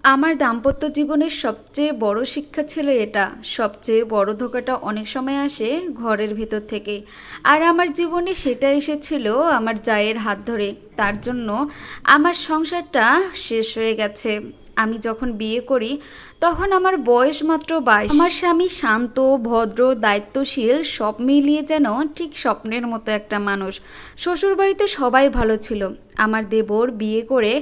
আমার দাম্পত্য জীবনের সবচেয়ে বড় শিক্ষা ছিল এটা। সবচেয়ে বড় ধোঁকাটা অনেক সময় আসে ঘরের ভেতর থেকে। আর আমার জীবনে সেটা এসেছিল আমার জায়ের হাত ধরে। তার জন্য আমার সংসারটা শেষ হয়ে গেছে। আমি যখন বিয়ে করি তখন আমার বয়স মাত্র 22। আমার স্বামী শান্ত, ভদ্র, দায়িত্বশীল, সব মিলিয়ে যেন ঠিক স্বপ্নের মতো একটা মানুষ। শ্বশুরবাড়িতে সবাই ভালো ছিল। আমার দেবর বিয়ে করে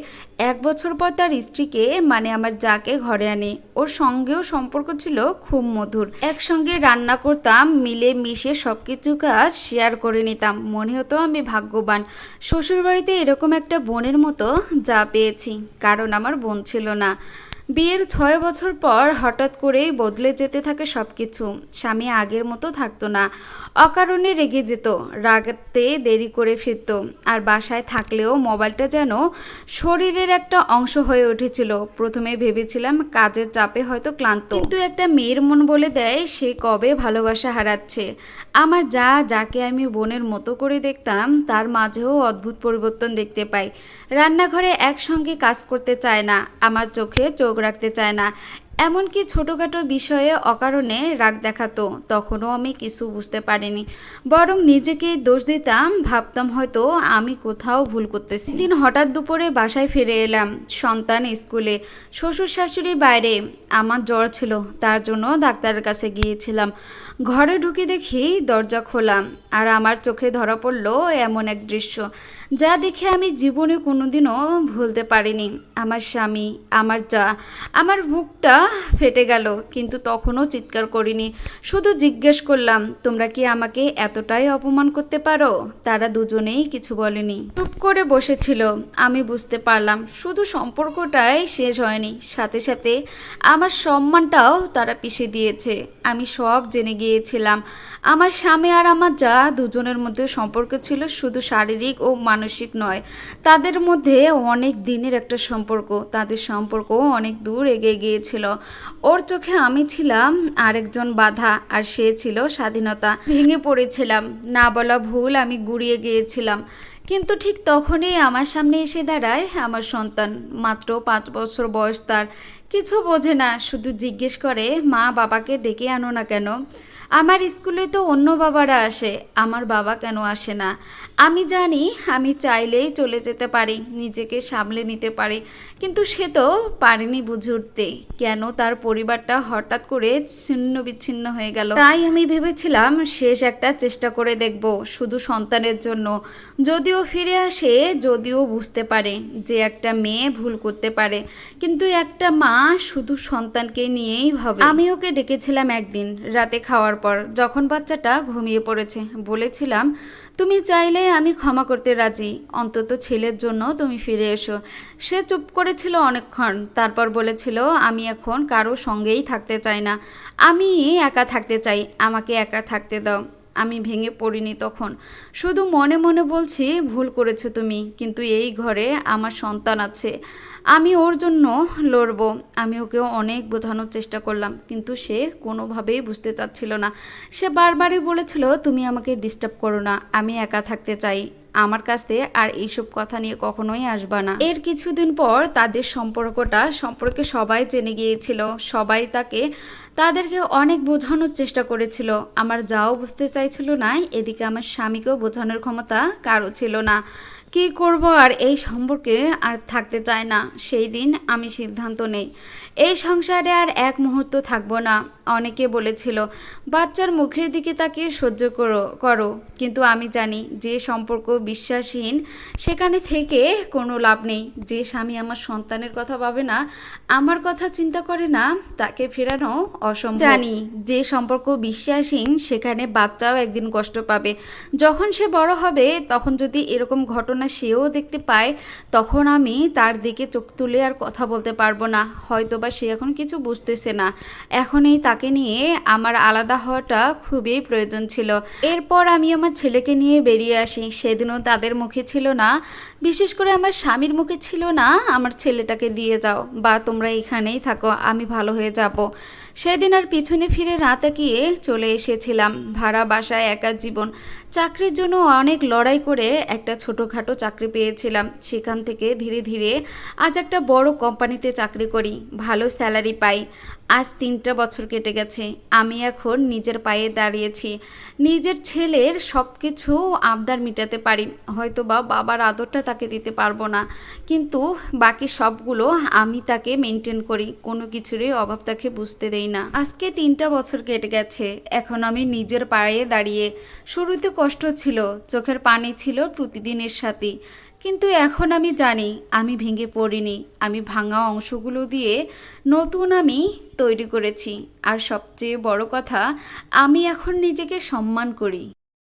1 বছর পর তার স্ত্রীকে মানে আমার যাকে ঘরে আনে। ওর সঙ্গেও সম্পর্ক ছিল খুব মধুর। একসঙ্গে রান্না করতাম, মিলে মিশে সব কিছু কাজ শেয়ার করে নিতাম। মনে হতো আমি ভাগ্যবান, শ্বশুরবাড়িতে এরকম একটা বোনের মতো যা পেয়েছি, কারণ আমার বোন ছিল না। বিয়ের 6 বছর পর হঠাৎ করেই বদলে যেতে থাকে সব কিছু। স্বামী আগের মতো থাকতো না, অকারণে রেগে যেত, রাগতে দেরি করে ফিরত। আর বাসায় থাকলেও মোবাইলটা যেন শরীরের একটা অংশ হয়ে উঠেছিল। প্রথমে ভেবেছিলাম কাজের চাপে হয়তো ক্লান্ত, কিন্তু একটা মেয়ের মন বলে দেয় সে কবে ভালোবাসা হারাচ্ছে। আমার যাকে আমি বোনের মতো করে দেখতাম, তার মাঝেও অদ্ভুত পরিবর্তন দেখতে পাই। রান্নাঘরে একসঙ্গে কাজ করতে চায় না, আমার চোখে চোখ রাখতে চায় না, এমনকি ছোটোখাটো বিষয়ে অকারণে রাগ দেখাতো। তখনও আমি কিছু বুঝতে পারিনি, বরং নিজেকেই দোষ দিতাম, ভাবতাম হয়তো আমি কোথাও ভুল করতেছি। দিন হঠাৎ দুপুরে বাসায় ফিরে এলাম, সন্তান স্কুলে, শ্বশুর শাশুড়ি বাইরে। আমার জ্বর ছিল, তার জন্য ডাক্তারের কাছে গিয়েছিলাম। ঘরে ঢুকে দেখি দরজা খোলা, আর আমার চোখে ধরা পড়লো এমন এক দৃশ্য যা দেখে আমি জীবনে কোনোদিনও ভুলতে পারিনি। আমার স্বামী, আমার আমার বুকটা ফেটে গেল, কিন্তু তখনও চিৎকার করিনি, শুধু জিজ্ঞেস করলাম, তোমরা কি আমাকে এতটাই অপমান করতে পারো? তারা দুজনেই কিছু বলেনি, চুপ করে বসেছিল। আমি বুঝতে পারলাম শুধু সম্পর্কটাই শেষ হয়নি, সাথে সাথে আমার সম্মানটাও তারা পিষে দিয়েছে। আমি সব জেনে গিয়েছিলাম। আমার স্বামী আর আমার দুজনের মধ্যে সম্পর্ক ছিল শুধু শারীরিক ও মানসিক নয়, তাদের মধ্যে অনেক দিনের একটা সম্পর্ক। তাদের সম্পর্ক অনেক দূর এগিয়ে গিয়েছিল। ওর চোখে আমি ছিলাম আরেকজন বাধা, আর সে ছিল স্বাধীনতা। ভেঙে পড়েছিলাম, না বলা ভুল, আমি গুড়িয়ে গিয়েছিলাম। কিন্তু ঠিক তখনই আমার সামনে এসে দাঁড়ায় আমার সন্তান, মাত্র 5 বছর বয়স তার। কিছু বোঝে না, শুধু জিজ্ঞেস করে, মা বাবাকে ডেকে আনো না কেন? আমার স্কুলে তো অন্য বাবারা আসে, আমার বাবা কেন আসে না? আমি জানি আমি চাইলেই চলে যেতে পারি, নিজেকে সামলে নিতে পারি, কিন্তু সে তো পারেনি বুঝে উঠতে কেন তার পরিবারটা হঠাৎ করে ছিন্ন বিচ্ছিন্ন হয়ে গেল। তাই আমি ভেবেছিলাম শেষ একটা চেষ্টা করে দেখব, শুধু সন্তানের জন্য। যদিও ফিরে আসে, যদিও বুঝতে পারে যে একটা মেয়ে ভুল করতে পারে, কিন্তু একটা মা শুধু সন্তানকে নিয়েই ভাবে। আমি ওকে ডেকেছিলাম একদিন রাতে খাওয়ার পর, যখন বাচ্চাটা ঘুমিয়ে পড়েছে। বলেছিলাম, তুমি চাইলে আমি ক্ষমা করতে রাজি, অন্তত ছেলের জন্য তুমি ফিরে এসো। সে চুপ করেছিল অনেকক্ষণ, তারপর বলেছিল, আমি এখন কারো সঙ্গেই থাকতে চাই না, আমি একা থাকতে চাই, আমাকে একা থাকতে দাও। আমি ভেঙে পড়িনি তখন, শুধু মনে মনে বলছি, ভুল করেছো তুমি, কিন্তু এই ঘরে আমার সন্তান আছে, আমি ওর জন্য লড়বো। আমি ওকে অনেক বোঝানোর চেষ্টা করলাম, কিন্তু সে কোনোভাবেই বুঝতে চাচ্ছিল না। সে বারবারই বলেছিল, তুমি আমাকে ডিস্টার্ব করো না, আমি একা থাকতে চাই, আমার কাছে আর এইসব কথা নিয়ে কখনোই আসবা না। এর কিছুদিন পর তাদের সম্পর্কে সবাই জেনে গিয়েছিল। সবাই তাদেরকে অনেক বোঝানোর চেষ্টা করেছিল। আমার বুঝতে চাইছিল না, এদিকে আমার স্বামীকেও বোঝানোর ক্ষমতা কারো ছিল না। কি করব, আর এই সম্পর্কে আর থাকতে চায় না। সেই দিন আমি সিদ্ধান্ত নেই, এই সংসারে আর এক মুহূর্ত থাকবো না। অনেকে বলেছিল, বাচ্চার মুখের দিকে তাকিয়ে সহ্য করো, কিন্তু আমি জানি যে সম্পর্ক বিশ্বাসহীন সেখানে থেকে কোনো লাভ নেই। যে স্বামী আমার সন্তানের কথা ভাবে না, আমার কথা চিন্তা করে না, তাকে ফেরানো অসম্ভব। জানি যে সম্পর্ক বিশ্বাসহীন সেখানে বাচ্চাও একদিন কষ্ট পাবে। যখন সে বড় হবে, তখন যদি এরকম ঘটনা সেও দেখতে পায়, তখন আমি তার দিকে চোখ তুলে আর কথা বলতে পারবো না। হয়তোবা সে এখন কিছু বুঝতেছে না, এখনই তাকে নিয়ে আমার আলাদা হওয়াটা খুবই প্রয়োজন ছিল। এরপর আমি আমার ছেলেকে নিয়ে বেরিয়ে আসি। সেদিনও তাদের মুখে ছিল না, বিশেষ করে আমার স্বামীর মুখে ছিল না, আমার ছেলেটাকে দিয়ে যাও বা তোমরা এখানেই থাকো, আমি ভালো হয়ে যাব। সেদিন আর পিছনে ফিরে না তাকিয়ে চলে এসেছিলাম। ভাড়া বাসায়, একা জীবন, চাকরির জন্য অনেক লড়াই করে একটা ছোটোখাটো চাকরি পেয়েছিলাম, সেখান থেকে ধীরে ধীরে আজ একটা বড় কোম্পানিতে চাকরি করি, ভালো স্যালারি পাই। আজ 3টা বছর কেটে গেছে, আমি এখন নিজের পায়ে দাঁড়িয়েছি, নিজের ছেলের সব কিছু আবদার মেটাতে পারি। হয়তো বা বাবার আদরটা তাকে দিতে পারবো না, কিন্তু বাকি সবগুলো আমি তাকে মেনটেন করি, কোনো কিছুরই অভাব তাকে বুঝতে দেই না। আজকে 3টা বছর কেটে গেছে, এখন আমি নিজের পায়ে দাঁড়িয়ে। শুরুতে কষ্ট ছিল, চোখের পানি ছিল প্রতিদিনের সাথে, কিন্তু এখন আমি জানি আমি ভেঙে পড়িনি, আমি ভাঙা অংশগুলো দিয়ে নতুন আমি তৈরি করেছি। আর সবচেয়ে বড় কথা, আমি এখন নিজেকে সম্মান করি।